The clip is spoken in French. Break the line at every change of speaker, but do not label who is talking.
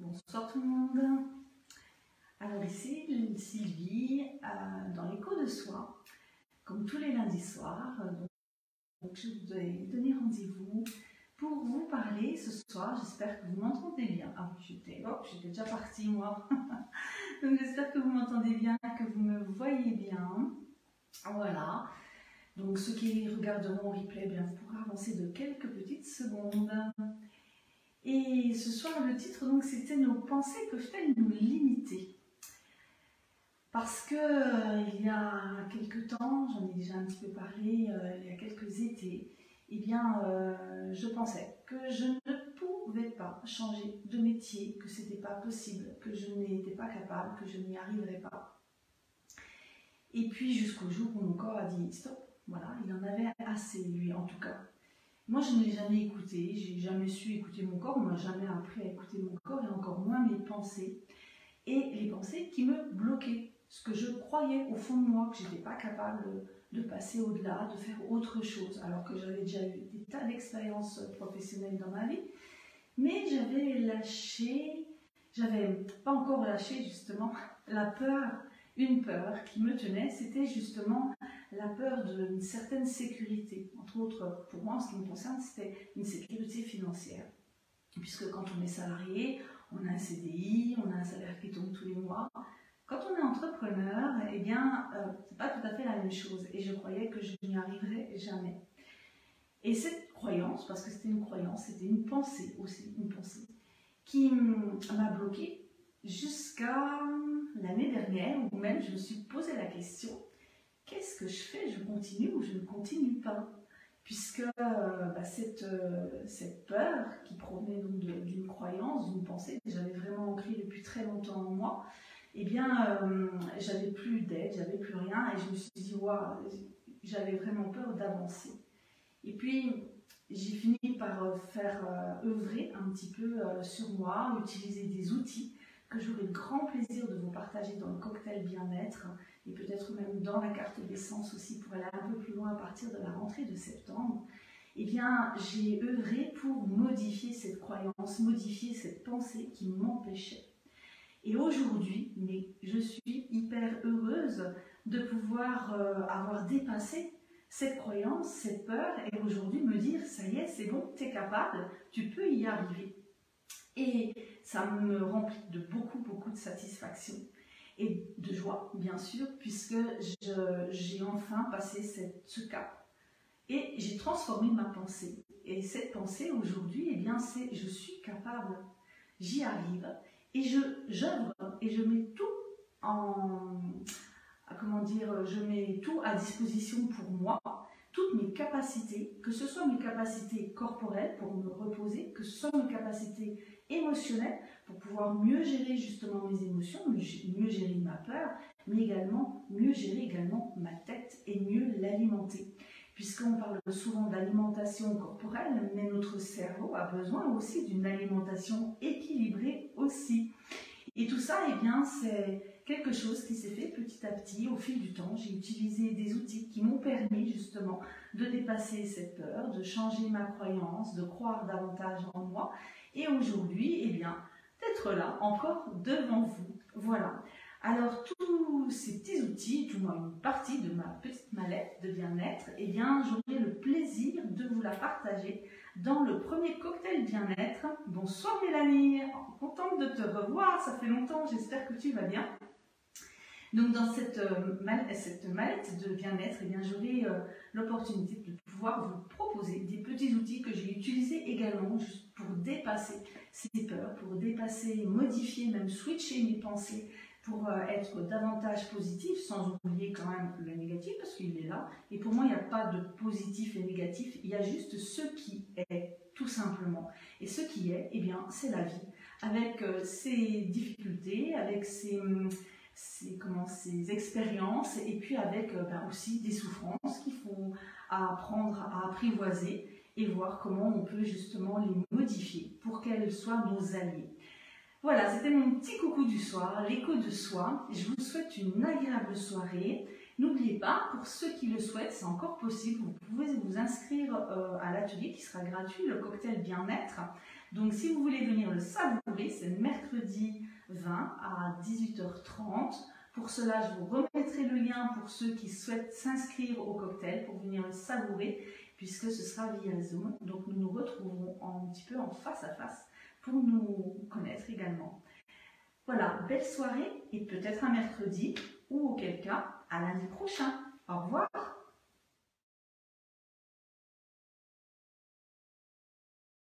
Bonsoir tout le monde. Alors ici Sylvie dans l'écho de soi, comme tous les lundis soirs. Donc je vous ai donné rendez-vous pour vous parler ce soir. J'espère que vous m'entendez bien. Ah, j'étais déjà partie moi. Donc j'espère que vous m'entendez bien, que vous me voyez bien. Voilà. Donc ceux qui regarderont en replay, bien, vous pourrez avancer de quelques petites secondes. Et ce soir, le titre, donc, c'était « Nos pensées peuvent-elles nous limiter ?» Parce que il y a quelques temps, j'en ai déjà un petit peu parlé, il y a quelques étés, eh bien, je pensais que je ne pouvais pas changer de métier, que ce n'était pas possible, que je n'étais pas capable, que je n'y arriverais pas. Et puis, jusqu'au jour où mon corps a dit « Stop !» Voilà, il en avait assez, lui, en tout cas. Moi, je ne l'ai jamais écouté, j'ai jamais su écouter mon corps, on m'a jamais appris à écouter mon corps et encore moins mes pensées. Et les pensées qui me bloquaient, ce que je croyais au fond de moi, que je n'étais pas capable de passer au-delà, de faire autre chose, alors que j'avais déjà eu des tas d'expériences professionnelles dans ma vie. Mais j'avais pas encore lâché justement la peur, une peur qui me tenait, c'était justement la peur d'une certaine sécurité. Entre autres, pour moi, en ce qui me concerne, c'était une sécurité financière. Puisque quand on est salarié, on a un CDI, on a un salaire qui tombe tous les mois. Quand on est entrepreneur, eh bien, c'est pas tout à fait la même chose. Et je croyais que je n'y arriverais jamais. Et cette croyance, parce que c'était une croyance, c'était une pensée aussi, une pensée, qui m'a bloquée jusqu'à l'année dernière, où même je me suis posé la question, qu'est-ce que je fais? Je continue ou je ne continue pas? Puisque cette peur qui provenait donc d'une croyance, d'une pensée que j'avais vraiment ancrée depuis très longtemps en moi, eh bien, j'avais plus d'aide, j'avais plus rien, et je me suis dit, waouh, j'avais vraiment peur d'avancer. Et puis, j'ai fini par faire œuvrer un petit peu sur moi, utiliser des outils que j'aurai le grand plaisir de vous partager dans le cocktail bien-être et peut-être même dans la carte d'essence aussi pour aller un peu plus loin à partir de la rentrée de septembre. Eh bien, j'ai œuvré pour modifier cette croyance, modifier cette pensée qui m'empêchait. Et aujourd'hui, mais je suis hyper heureuse de pouvoir avoir dépassé cette croyance, cette peur, et aujourd'hui me dire, ça y est, c'est bon, tu es capable, tu peux y arriver. Et ça me remplit de beaucoup de satisfaction et de joie, bien sûr, puisque j'ai enfin passé ce cap. Et j'ai transformé ma pensée. Et cette pensée, aujourd'hui, eh bien, c'est « je suis capable, j'y arrive ». Et j'œuvre et je mets tout je mets tout à disposition pour moi, toutes mes capacités, que ce soit mes capacités corporelles pour me reposer, que ce soit mes capacités émotionnelles pour pouvoir mieux gérer justement mes émotions, mieux gérer ma peur, mais également mieux gérer également ma tête et mieux l'alimenter. Puisqu'on parle souvent d'alimentation corporelle, mais notre cerveau a besoin aussi d'une alimentation équilibrée aussi. Et tout ça, eh bien, c'est quelque chose qui s'est fait petit à petit au fil du temps. J'ai utilisé des outils qui m'ont permis justement de dépasser cette peur, de changer ma croyance, de croire davantage en moi. Et aujourd'hui, eh bien, d'être là encore devant vous. Voilà. Alors, tous ces petits outils, tout moins une partie de ma petite mallette de bien-être, eh bien, j'aurai le plaisir de vous la partager dans le premier cocktail bien-être. Bonsoir Mélanie, contente de te revoir, ça fait longtemps, j'espère que tu vas bien. Donc dans cette mallette de bien-être, eh bien, j'aurai l'opportunité de pouvoir vous proposer des petits outils que j'ai utilisés également juste pour dépasser ces peurs, pour dépasser, modifier, même switcher mes pensées, pour être davantage positif, sans oublier quand même le négatif, parce qu'il est là. Et pour moi, il n'y a pas de positif et négatif, il y a juste ce qui est, tout simplement. Et ce qui est, eh bien, c'est la vie, avec ses difficultés, avec ses expériences, et puis avec aussi des souffrances qu'il faut apprendre à apprivoiser, et voir comment on peut justement les modifier, pour qu'elles soient nos alliés. Voilà, c'était mon petit coucou du soir, l'écho de soi. Je vous souhaite une agréable soirée. N'oubliez pas, pour ceux qui le souhaitent, c'est encore possible, vous pouvez vous inscrire à l'atelier qui sera gratuit, le cocktail bien-être. Donc si vous voulez venir le savourer, c'est mercredi 20 à 18h30. Pour cela, je vous remettrai le lien pour ceux qui souhaitent s'inscrire au cocktail pour venir le savourer, puisque ce sera via Zoom. Donc nous nous retrouverons un petit peu en face à face pour nous connaître également. Voilà, belle soirée et peut-être un mercredi ou auquel cas à lundi prochain. Au revoir.